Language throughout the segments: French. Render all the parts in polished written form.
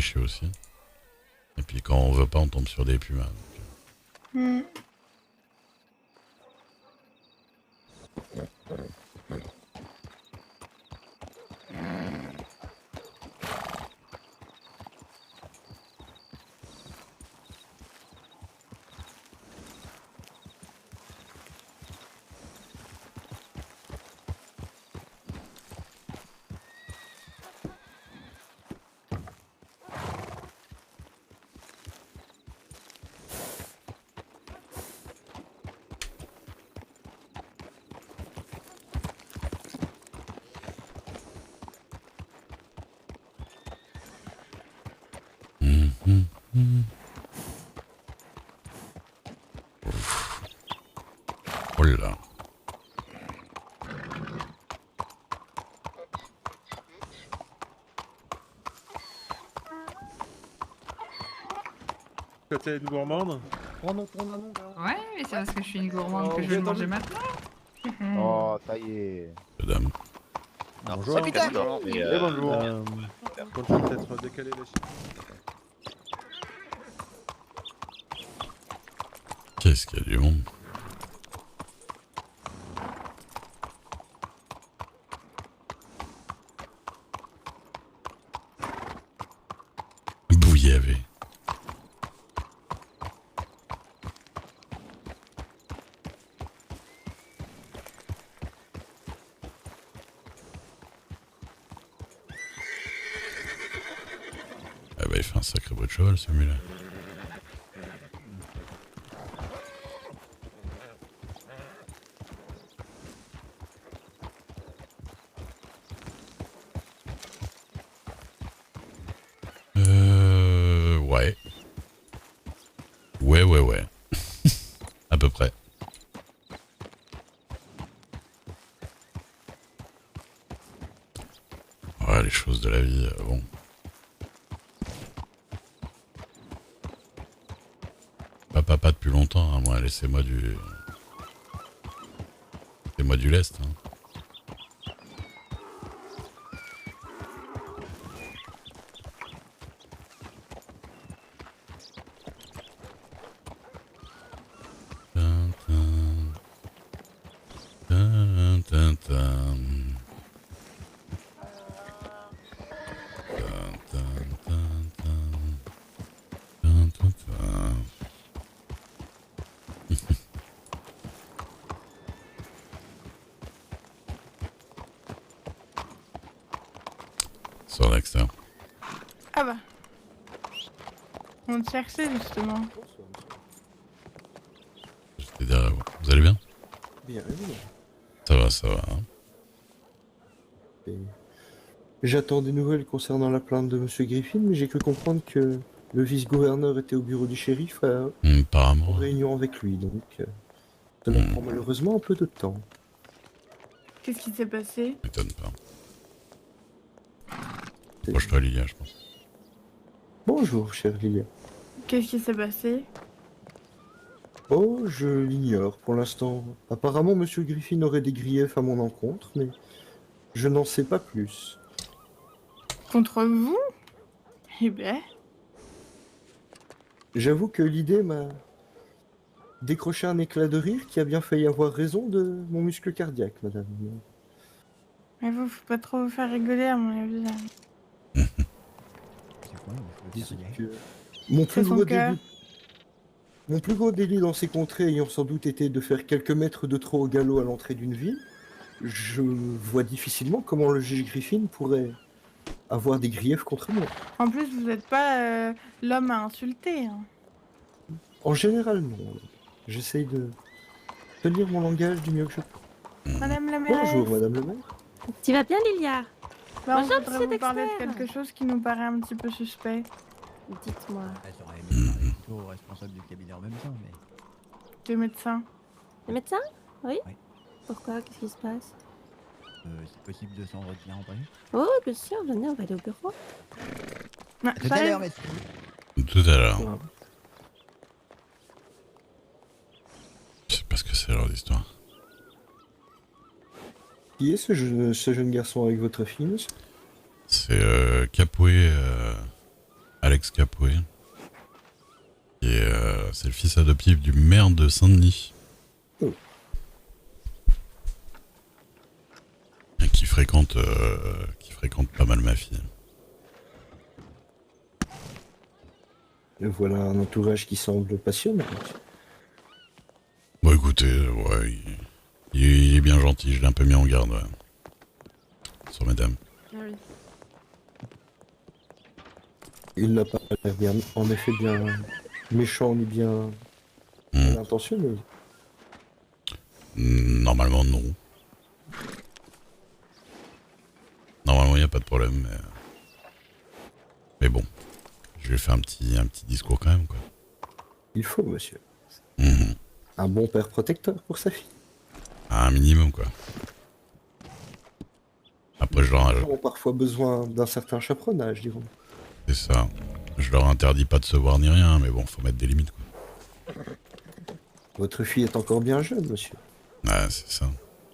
chier aussi. Et puis quand on veut pas, on tombe sur des pumas. Hmm. Oh là. Quand t'es une gourmande. Ouais, mais c'est parce que je suis une gourmande Oh, que je vais le bien manger entendu. maintenant. Oh, ça y est. Madame. Bonjour. putain. Et bonjour. Qu'on peut peut-être décaler les chiffres. Qu'est-ce qu'il y a du monde? Bouillavé. Ah bah il fait un sacré bout de cheval celui-là. Ouais. Ouais. À peu près. Ouais, les choses de la vie, bon. Pas depuis longtemps, hein, moi, laissez-moi du... Laissez-moi du lest, hein. Tin, tin. Tin, tin, tin. Tin, tin, tin, tin. Tin, tin, tin. Sur l'extérieur. Ah bah. On te cherchait justement. J'étais derrière vous. Vous allez bien? Bien, oui. Ça va. Hein. Et j'attends des nouvelles concernant la plainte de Monsieur Griffin, mais j'ai cru comprendre que le vice-gouverneur était au bureau du shérif en Apparemment. réunion avec lui, donc cela prend malheureusement un peu de temps. Qu'est-ce qui s'est passé? M'étonne pas. C'est- Proche-toi, Lilia, je pense. Bonjour, chère Lilia. Qu'est-ce qui s'est passé? Oh, je l'ignore pour l'instant. Apparemment, Monsieur Griffin aurait des griefs à mon encontre, mais je n'en sais pas plus. Contre vous? Eh ben. J'avoue que l'idée m'a décroché un éclat de rire qui a bien failli avoir raison de mon muscle cardiaque, madame. Mais vous, faut pas trop vous faire rigoler à mon avis. Disons que mon C'est plus son gros cœur. délit, mon plus gros délit dans ces contrées ayant sans doute été de faire quelques mètres de trop au galop à l'entrée d'une ville, je vois difficilement comment le juge Griffin pourrait avoir des griefs contre moi. En plus, vous n'êtes pas l'homme à insulter. Hein. En général, non. J'essaye de tenir mon langage du mieux que je peux. Madame la mairesse. Bonjour, madame le maire. Tu vas bien, Lilia? Bah, on Bonjour, voudrait monsieur vous parler de Dexter. quelque chose qui nous paraît un petit peu suspect. Dites-moi. J'aurais aimé parler plutôt au responsable du cabinet en même temps, mais Le médecin. Le médecin? Oui? Oui. Pourquoi? Qu'est-ce qui se passe? c'est possible de s'en retirer en vrai. Oh, bien sûr, venez, on va aller au bureau. Ah, Tout à j'arrive. l'heure, merci. Tout à l'heure. Voilà. Je sais pas ce que c'est leur histoire. Qui est ce jeune garçon avec votre fille, monsieur? C'est Capoué Alex Capoué. Et c'est le fils adoptif du maire de Saint-Denis. Oh. Et qui fréquente pas mal ma fille. Et voilà un entourage qui semble passionnant. Bon écoutez, ouais, il est bien gentil, je l'ai un peu mis en garde, ouais. Sur madame. Ah oui. Il n'a pas l'air bien, en effet bien méchant ni bien Hmm. intentionné. Normalement non. Normalement il n'y a pas de problème, mais bon, je vais faire un petit discours quand même, quoi. Il faut, monsieur. Mhm. Un bon père protecteur pour sa fille. Un minimum, quoi. Après Les gens ont parfois besoin d'un certain chaperonnage, dirons. c'est ça. Je leur interdis pas de se voir ni rien, mais bon, faut mettre des limites, quoi. Votre fille est encore bien jeune, monsieur. Ouais, c'est ça.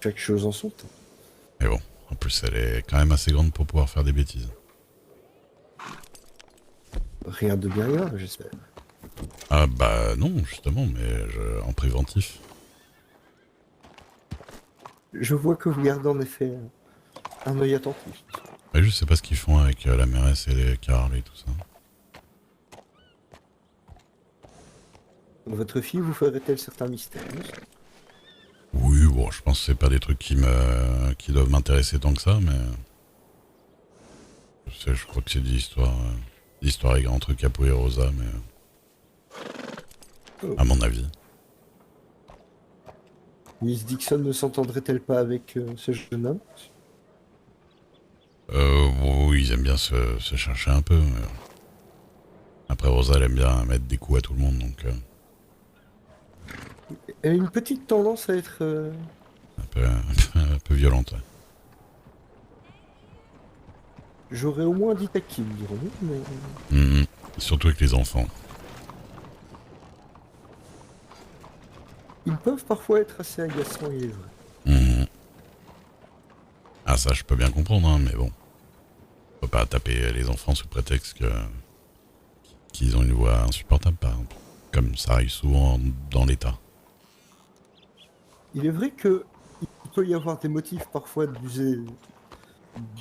Chaque chose en son temps. Mais bon, en plus elle est quand même assez grande pour pouvoir faire des bêtises. Rien de bien grave, j'espère. Ah bah non, justement, mais en préventif. Je vois que vous gardez en effet un œil attentif. Mais je sais pas ce qu'ils font avec la mairesse et les Carl et tout ça. Votre fille vous ferait-elle certains mystères, monsieur? Oui, bon, je pense que c'est pas des trucs qui doivent m'intéresser tant que ça, mais je crois que c'est des histoires entre Capo et Rosa, mais à mon avis. Miss Dixon ne s'entendrait-elle pas avec ce jeune homme? Oui, ils aiment bien se chercher un peu. Mais... Après, Rosa, elle aime bien mettre des coups à tout le monde, donc Elle a une petite tendance à être... un peu violente. Ouais. J'aurais au moins dit taquine, dirons-nous, mais... Mhm. Surtout avec les enfants. Ils peuvent parfois être assez agaçants, il est vrai. Mhm. Ah ça, je peux bien comprendre, hein, mais bon. Faut pas taper les enfants sous prétexte qu'ils ont une voix insupportable, par exemple. Comme ça arrive souvent dans l'État. Il est vrai que il peut y avoir des motifs parfois d'user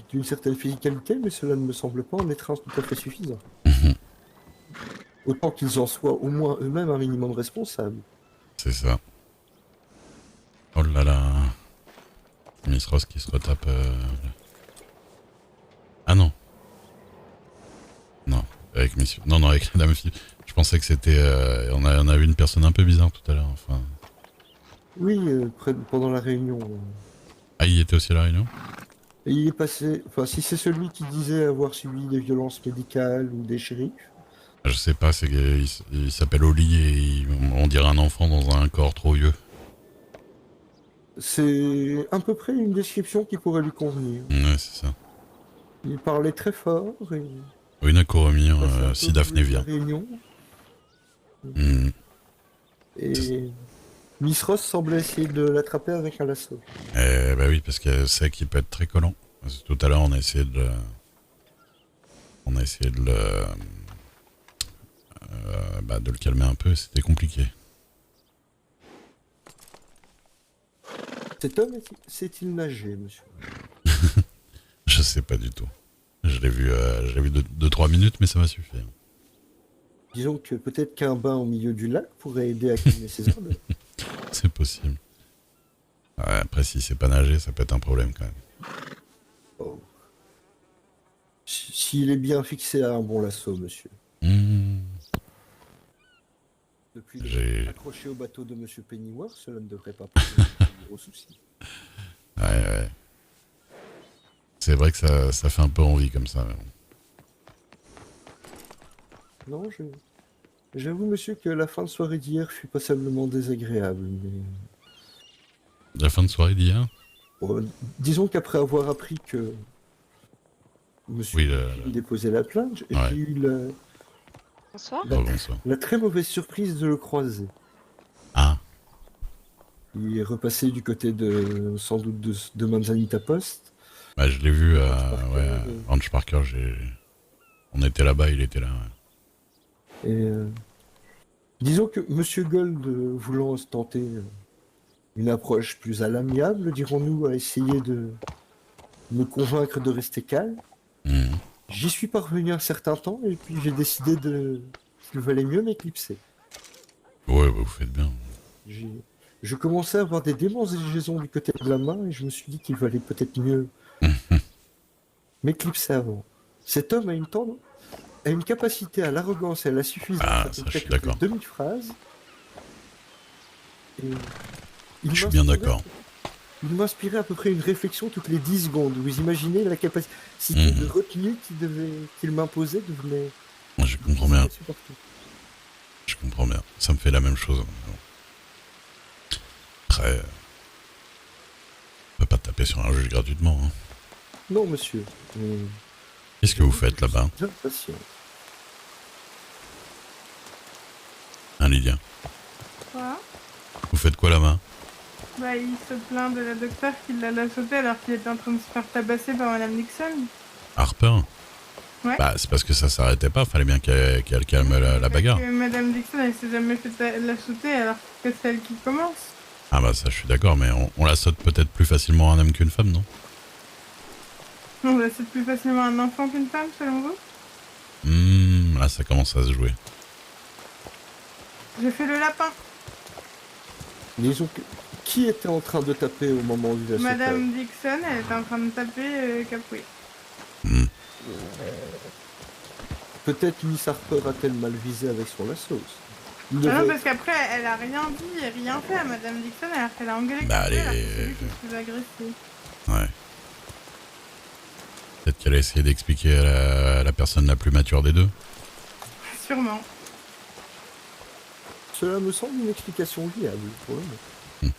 d'une certaine physicalité, mais cela ne me semble pas en être un tout à fait suffisant. Mhm. Autant qu'ils en soient au moins eux-mêmes un minimum responsables. C'est ça. Oh là là. Miss Ross qui se retape... Ah non. Non, avec Monsieur... Non, avec Madame Fille. Je pensais que c'était... on a vu une personne un peu bizarre tout à l'heure, enfin... Oui, pendant la réunion. Ah, il était aussi à la réunion? Et il est passé... Enfin, si c'est celui qui disait avoir subi des violences médicales ou des shérifs, Je sais pas, c'est qu'il s'appelle Oli et on dirait un enfant dans un corps trop vieux. c'est à peu près une description qui pourrait lui convenir. Ouais, c'est ça. Il parlait très fort et... Oui, Nakoromir, passait un peu Sida au milieu de la Fnevia. réunion. Mhm. Et Miss Ross semblait essayer de l'attraper avec un lasso. Bah oui, parce qu'elle sait qu'il peut être très collant. Parce que tout à l'heure, on a essayé de le calmer un peu, c'était compliqué. Cet homme sait-il nager, monsieur? Je sais pas du tout. Je l'ai vu 2-3 minutes, mais ça m'a suffi. Disons que peut-être qu'un bain au milieu du lac pourrait aider à calmer ses ardeurs. C'est possible. Ouais, après, si c'est pas nager, ça peut être un problème quand même. Oh. S'il est bien fixé à un bon lasso, monsieur. Mmh. Depuis J'ai- accroché au bateau de monsieur Pennyworth, cela ne devrait pas poser de gros soucis. Ouais. C'est vrai que ça fait un peu envie comme ça. Mais bon. Non, j'avoue, monsieur, que la fin de soirée d'hier fut passablement désagréable, mais... La fin de soirée d'hier? Disons qu'après avoir appris que monsieur Oui, déposait la plainte, Ouais. j'ai eu Bonsoir. Oh, bonsoir. la très mauvaise surprise de le croiser. Ah, Il est repassé du côté de, sans doute, de Manzanita Post. bah, je l'ai vu Parker, Ranch Parker, on était là-bas, il était là. Ouais. Et disons que Monsieur Gold, voulant tenter une approche plus à l'amiable, dirons-nous, a essayé de me convaincre de rester calme. Mhm. J'y suis parvenu un certain temps et puis j'ai décidé qu'il valait mieux m'éclipser. Ouais, bah, vous faites bien. Je commençais à avoir des démangeaisons du côté de la main et je me suis dit qu'il valait peut-être mieux m'éclipser avant. Cet homme a une capacité à l'arrogance et à la suffisance Ah, à ça, ne je suis faire que d'accord. des demi-phrases. Et Je suis bien m'inspirait- d'accord. Il m'inspirait à peu près une réflexion toutes les 10 secondes. Vous imaginez la capacité de retenue qu'il m'imposait devenait... Je comprends bien. insupportable. Je comprends bien. Ça me fait la même chose. Après, on peut pas taper sur un juge gratuitement. Hein. Non, monsieur. mais- Qu'est-ce que vous faites là-bas, Bien patient. hein, Lydia? Quoi? Vous faites quoi là-bas? Bah, il se plaint de la docteur qui l'a sauté alors qu'il était en train de se faire tabasser par Madame Nixon. Harper? Ouais. Bah, c'est parce que ça s'arrêtait pas. Fallait bien qu'elle calme la bagarre. Parce que Madame Nixon, elle s'est jamais fait la sauter alors que c'est elle qui commence. Ah bah ça, je suis d'accord, mais on la saute peut-être plus facilement un homme qu'une femme, non? On va c'est plus facilement un enfant qu'une femme, selon vous? Là, ça commence à se jouer. J'ai fait le lapin. Disons que... Qui était en train de taper au moment où il a sauté? Madame Dixon, elle était en train de taper Capri. Hmm. Peut-être Miss Harper a-t-elle mal visé avec son lasso. Il Ah non, devait- parce qu'après, elle a rien dit et rien fait à Madame Dixon alors qu'elle a engueulé Bah, Capri alors que allez. c'est lui qui se faisait agresser. Ouais. Peut-être qu'elle a essayé d'expliquer à la personne la plus mature des deux. Sûrement. Cela me semble une explication viable pour le moment.